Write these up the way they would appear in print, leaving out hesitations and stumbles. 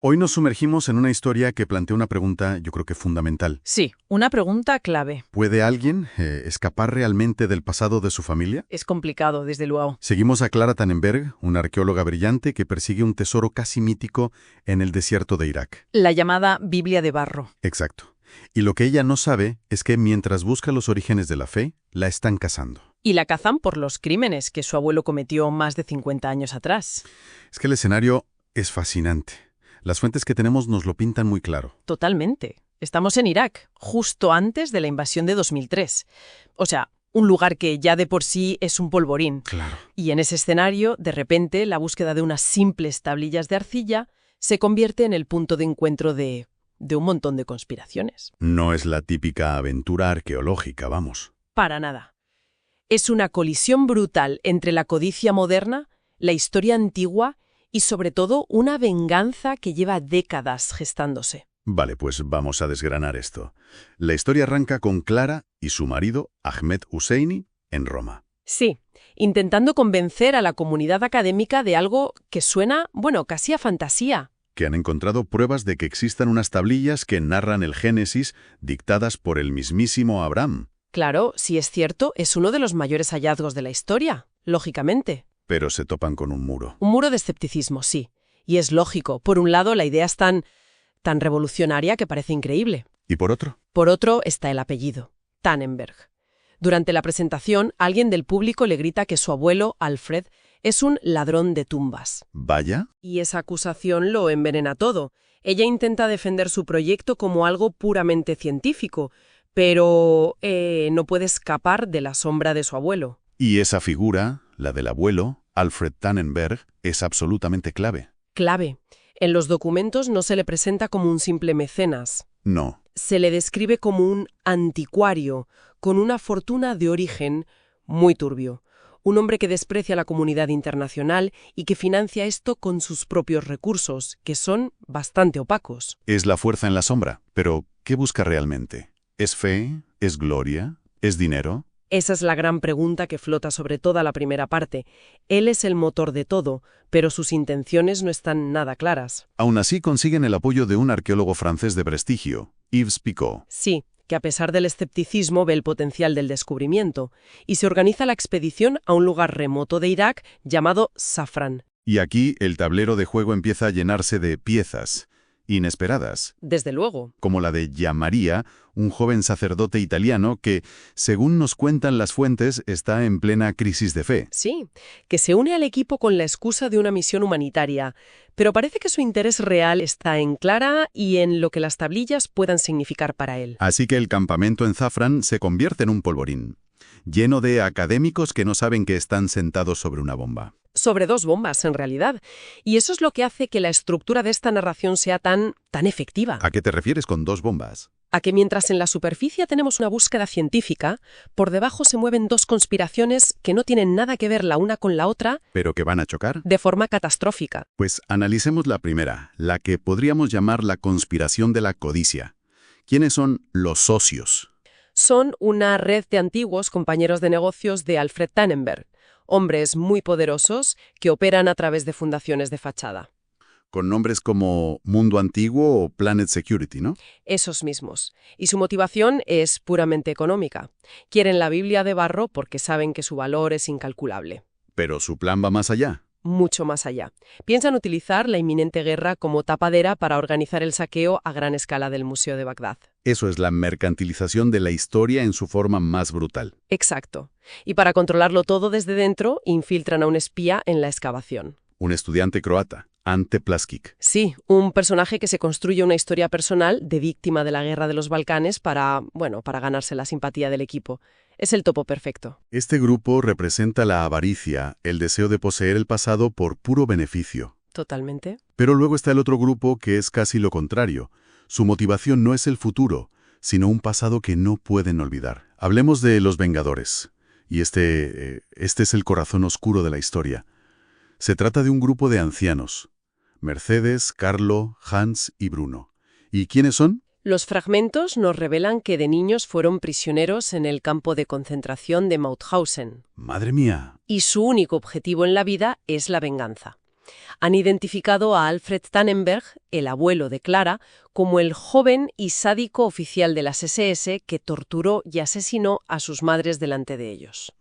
Hoy nos sumergimos en una historia que plantea una pregunta, yo creo que fundamental. Sí, una pregunta clave. ¿Puede alguien escapar realmente del pasado de su familia? Es complicado, desde luego. Seguimos a Clara Tannenberg, una arqueóloga brillante que persigue un tesoro casi mítico en el desierto de Irak. La llamada Biblia de barro. Exacto. Y lo que ella no sabe es que mientras busca los orígenes de la fe, la están cazando. Y la cazan por los crímenes que su abuelo cometió más de 50 años atrás. Es que el escenario es fascinante. Las fuentes que tenemos nos lo pintan muy claro. Totalmente. Estamos en Irak, justo antes de la invasión de 2003. O sea, un lugar que ya de por sí es un polvorín. Claro. Y en ese escenario, de repente, la búsqueda de unas simples tablillas de arcilla se convierte en el punto de encuentro de un montón de conspiraciones. No es la típica aventura arqueológica, vamos. Para nada. Es una colisión brutal entre la codicia moderna, la historia antigua y, sobre todo, una venganza que lleva décadas gestándose. Vale, pues vamos a desgranar esto. La historia arranca con Clara y su marido, Ahmed Husseini, en Roma. Sí, intentando convencer a la comunidad académica de algo que suena, bueno, casi a fantasía. Que han encontrado pruebas de que existan unas tablillas que narran el Génesis dictadas por el mismísimo Abraham. Claro, si es cierto, es uno de los mayores hallazgos de la historia, lógicamente. Pero se topan con un muro. Un muro de escepticismo, sí. Y es lógico. Por un lado, la idea es tan revolucionaria que parece increíble. ¿Y por otro? Por otro está el apellido, Tannenberg. Durante la presentación, alguien del público le grita que su abuelo, Alfred, es un ladrón de tumbas. ¿Vaya? Y esa acusación lo envenena todo. Ella intenta defender su proyecto como algo puramente científico, pero no puede escapar de la sombra de su abuelo. Y esa figura, la del abuelo, Alfred Tannenberg, es absolutamente clave. Clave. En los documentos no se le presenta como un simple mecenas. No. Se le describe como un anticuario, con una fortuna de origen muy turbio. Un hombre que desprecia a la comunidad internacional y que financia esto con sus propios recursos, que son bastante opacos. Es la fuerza en la sombra, pero ¿qué busca realmente? ¿Es fe? ¿Es gloria? ¿Es dinero? Esa es la gran pregunta que flota sobre toda la primera parte. Él es el motor de todo, pero sus intenciones no están nada claras. Aún así consiguen el apoyo de un arqueólogo francés de prestigio, Yves Picot. Sí, que a pesar del escepticismo ve el potencial del descubrimiento, y se organiza la expedición a un lugar remoto de Irak llamado Safran. Y aquí el tablero de juego empieza a llenarse de piezas inesperadas. Desde luego. Como la de Gianmaria, un joven sacerdote italiano que, según nos cuentan las fuentes, está en plena crisis de fe. Sí, que se une al equipo con la excusa de una misión humanitaria, pero parece que su interés real está en Clara y en lo que las tablillas puedan significar para él. Así que el campamento en Zafran se convierte en un polvorín, lleno de académicos que no saben que están sentados sobre una bomba. Sobre dos bombas, en realidad. Y eso es lo que hace que la estructura de esta narración sea tan efectiva. ¿A qué te refieres con dos bombas? A que mientras en la superficie tenemos una búsqueda científica, por debajo se mueven dos conspiraciones que no tienen nada que ver la una con la otra, ¿Pero que van a chocar? de forma catastrófica. Pues analicemos la primera, la que podríamos llamar la conspiración de la codicia. ¿Quiénes son los socios? Son una red de antiguos compañeros de negocios de Alfred Tannenberg, hombres muy poderosos que operan a través de fundaciones de fachada. Con nombres como Mundo Antiguo o Planet Security, ¿no? Esos mismos. Y su motivación es puramente económica. Quieren la Biblia de barro porque saben que su valor es incalculable. Pero su plan va más allá. Mucho más allá. Piensan utilizar la inminente guerra como tapadera para organizar el saqueo a gran escala del Museo de Bagdad. Eso es la mercantilización de la historia en su forma más brutal. Exacto. Y para controlarlo todo desde dentro, infiltran a un espía en la excavación. Un estudiante croata, Ante Plaskic. Sí, un personaje que se construye una historia personal de víctima de la guerra de los Balcanes para ganarse la simpatía del equipo. Es el topo perfecto. Este grupo representa la avaricia, el deseo de poseer el pasado por puro beneficio. Totalmente. Pero luego está el otro grupo que es casi lo contrario. Su motivación no es el futuro, sino un pasado que no pueden olvidar. Hablemos de los Vengadores. Y este es el corazón oscuro de la historia. Se trata de un grupo de ancianos. Mercedes, Carlo, Hans y Bruno. ¿Y quiénes son? Los fragmentos nos revelan que de niños fueron prisioneros en el campo de concentración de Mauthausen. ¡Madre mía! Y su único objetivo en la vida es la venganza. Han identificado a Alfred Tannenberg, el abuelo de Clara, como el joven y sádico oficial de las SS que torturó y asesinó a sus madres delante de ellos.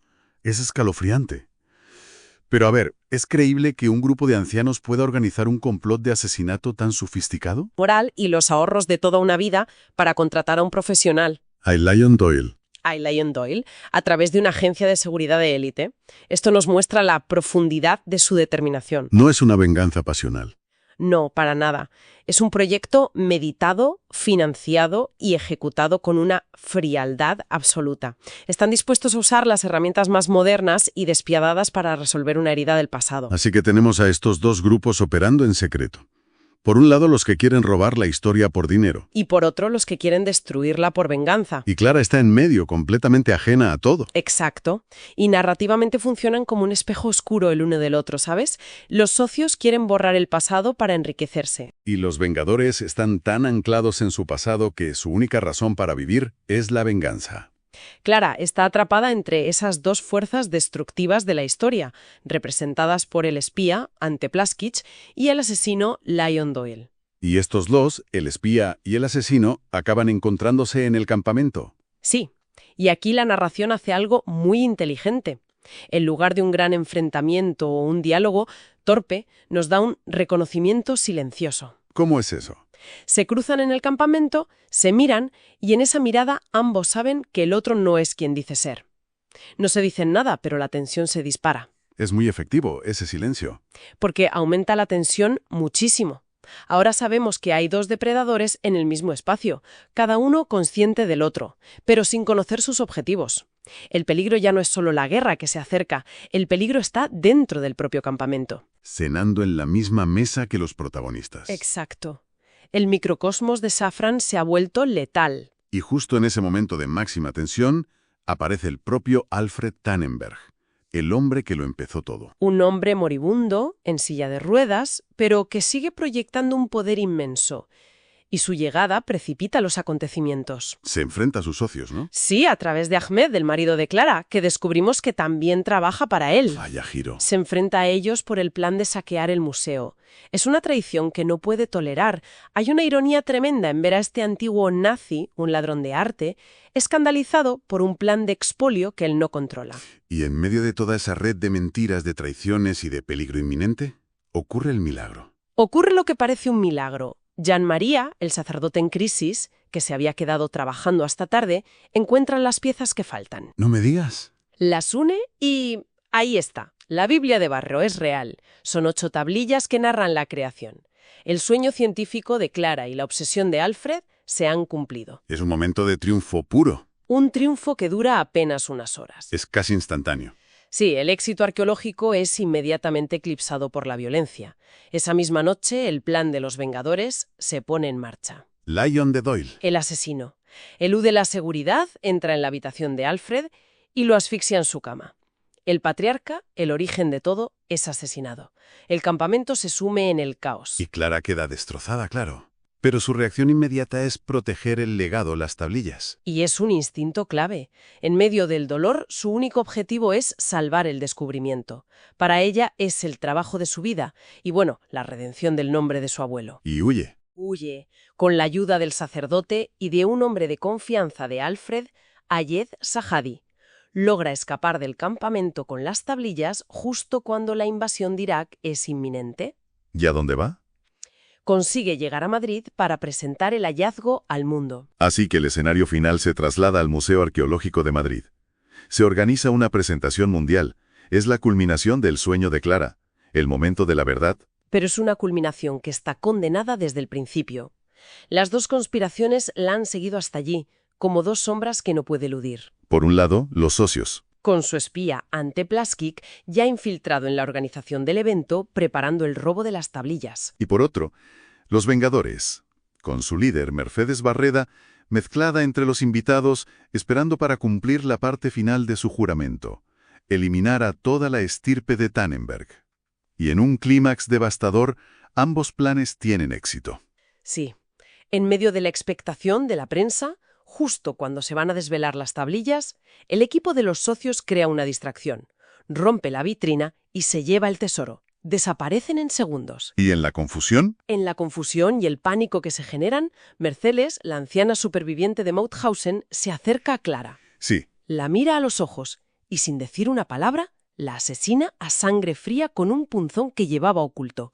Es escalofriante. Pero a ver, ¿es creíble que un grupo de ancianos pueda organizar un complot de asesinato tan sofisticado? Moral y los ahorros de toda una vida para contratar a un profesional, A Lion Doyle. a Lion Doyle, a través de una agencia de seguridad de élite. Esto nos muestra la profundidad de su determinación. No es una venganza pasional. No, para nada. Es un proyecto meditado, financiado y ejecutado con una frialdad absoluta. Están dispuestos a usar las herramientas más modernas y despiadadas para resolver una herida del pasado. Así que tenemos a estos dos grupos operando en secreto. Por un lado, los que quieren robar la historia por dinero. Y por otro, los que quieren destruirla por venganza. Y Clara está en medio, completamente ajena a todo. Exacto. Y narrativamente funcionan como un espejo oscuro el uno del otro, ¿sabes? Los socios quieren borrar el pasado para enriquecerse. Y los Vengadores están tan anclados en su pasado que su única razón para vivir es la venganza. Clara está atrapada entre esas dos fuerzas destructivas de la historia, representadas por el espía, Ante Plaskich, y el asesino Lion Doyle. Y estos dos, el espía y el asesino, acaban encontrándose en el campamento. Sí, y aquí la narración hace algo muy inteligente. En lugar de un gran enfrentamiento o un diálogo torpe, nos da un reconocimiento silencioso. ¿Cómo es eso? Se cruzan en el campamento, se miran y en esa mirada ambos saben que el otro no es quien dice ser. No se dicen nada, pero la tensión se dispara, Es muy efectivo ese silencio. porque aumenta la tensión muchísimo. Ahora sabemos que hay dos depredadores en el mismo espacio, cada uno consciente del otro, pero sin conocer sus objetivos. El peligro ya no es solo la guerra que se acerca, el peligro está dentro del propio campamento. Cenando en la misma mesa que los protagonistas. Exacto. El microcosmos de Safran se ha vuelto letal. Y justo en ese momento de máxima tensión, aparece el propio Alfred Tannenberg, el hombre que lo empezó todo. Un hombre moribundo, en silla de ruedas, pero que sigue proyectando un poder inmenso. Y su llegada precipita los acontecimientos. Se enfrenta a sus socios, ¿no? Sí, a través de Ahmed, el marido de Clara, que descubrimos que también trabaja para él. Vaya giro. Se enfrenta a ellos por el plan de saquear el museo. Es una traición que no puede tolerar. Hay una ironía tremenda en ver a este antiguo nazi, un ladrón de arte, escandalizado por un plan de expolio que él no controla. Y en medio de toda esa red de mentiras, de traiciones y de peligro inminente, ocurre el milagro. Ocurre lo que parece un milagro. Jean María, el sacerdote en crisis, que se había quedado trabajando hasta tarde, encuentra las piezas que faltan. No me digas. Las une y ahí está. La Biblia de Barro es real. Son 8 tablillas que narran la creación. El sueño científico de Clara y la obsesión de Alfred se han cumplido. Es un momento de triunfo puro. Un triunfo que dura apenas unas horas. Es casi instantáneo. Sí, el éxito arqueológico es inmediatamente eclipsado por la violencia. Esa misma noche, el plan de los Vengadores se pone en marcha. Lion de Doyle. El asesino elude la seguridad, entra en la habitación de Alfred y lo asfixia en su cama. El patriarca, el origen de todo, es asesinado. El campamento se sume en el caos. Y Clara queda destrozada, claro. Pero su reacción inmediata es proteger el legado, las tablillas. Y es un instinto clave. En medio del dolor, su único objetivo es salvar el descubrimiento. Para ella es el trabajo de su vida y, bueno, la redención del nombre de su abuelo. Y huye. Huye, con la ayuda del sacerdote y de un hombre de confianza de Alfred, Ayed Sahadi. Logra escapar del campamento con las tablillas justo cuando la invasión de Irak es inminente. ¿Y a dónde va? Consigue llegar a Madrid para presentar el hallazgo al mundo. Así que el escenario final se traslada al Museo Arqueológico de Madrid. Se organiza una presentación mundial. Es la culminación del sueño de Clara, el momento de la verdad. Pero es una culminación que está condenada desde el principio. Las dos conspiraciones la han seguido hasta allí, como dos sombras que no puede eludir. Por un lado, los socios. Con su espía Ante Plaskich ya infiltrado en la organización del evento, preparando el robo de las tablillas. Y por otro, los Vengadores, con su líder, Mercedes Barreda, mezclada entre los invitados, esperando para cumplir la parte final de su juramento, eliminar a toda la estirpe de Tannenberg. Y en un clímax devastador, ambos planes tienen éxito. Sí. En medio de la expectación de la prensa, justo cuando se van a desvelar las tablillas, el equipo de los socios crea una distracción, rompe la vitrina y se lleva el tesoro. desaparecen en segundos. ¿Y en la confusión? En la confusión y el pánico que se generan, Mercedes, la anciana superviviente de Mauthausen, se acerca a Clara. Sí. La mira a los ojos y, sin decir una palabra, la asesina a sangre fría con un punzón que llevaba oculto.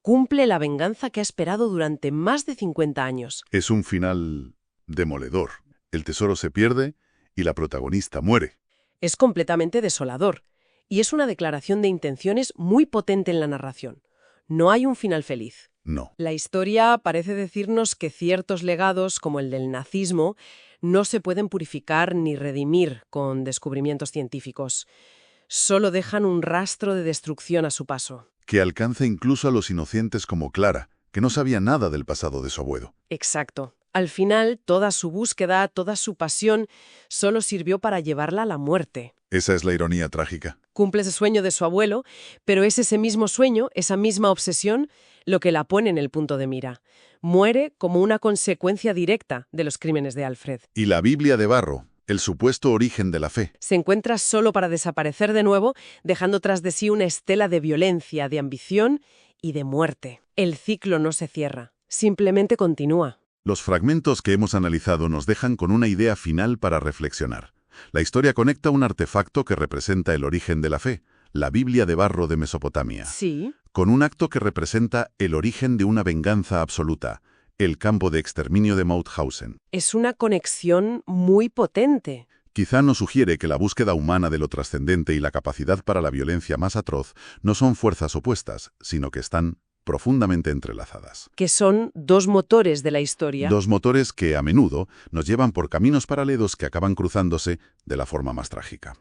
Cumple la venganza que ha esperado durante más de 50 años. Es un final demoledor. El tesoro se pierde y la protagonista muere. Es completamente desolador. Y es una declaración de intenciones muy potente en la narración. No hay un final feliz. No. La historia parece decirnos que ciertos legados, como el del nazismo, no se pueden purificar ni redimir con descubrimientos científicos. Solo dejan un rastro de destrucción a su paso. Que alcanza incluso a los inocentes como Clara, que no sabía nada del pasado de su abuelo. Exacto. Al final, toda su búsqueda, toda su pasión, solo sirvió para llevarla a la muerte. Esa es la ironía trágica. Cumple ese sueño de su abuelo, pero es ese mismo sueño, esa misma obsesión, lo que la pone en el punto de mira. Muere como una consecuencia directa de los crímenes de Alfred. Y la Biblia de barro, el supuesto origen de la fe. Se encuentra solo para desaparecer de nuevo, dejando tras de sí una estela de violencia, de ambición y de muerte. El ciclo no se cierra, simplemente continúa. Los fragmentos que hemos analizado nos dejan con una idea final para reflexionar. La historia conecta un artefacto que representa el origen de la fe, la Biblia de barro de Mesopotamia, Sí. con un acto que representa el origen de una venganza absoluta, el campo de exterminio de Mauthausen. Es una conexión muy potente. Quizá nos sugiere que la búsqueda humana de lo trascendente y la capacidad para la violencia más atroz no son fuerzas opuestas, sino que están profundamente entrelazadas. Que son dos motores de la historia. Dos motores que, a menudo, nos llevan por caminos paralelos que acaban cruzándose de la forma más trágica.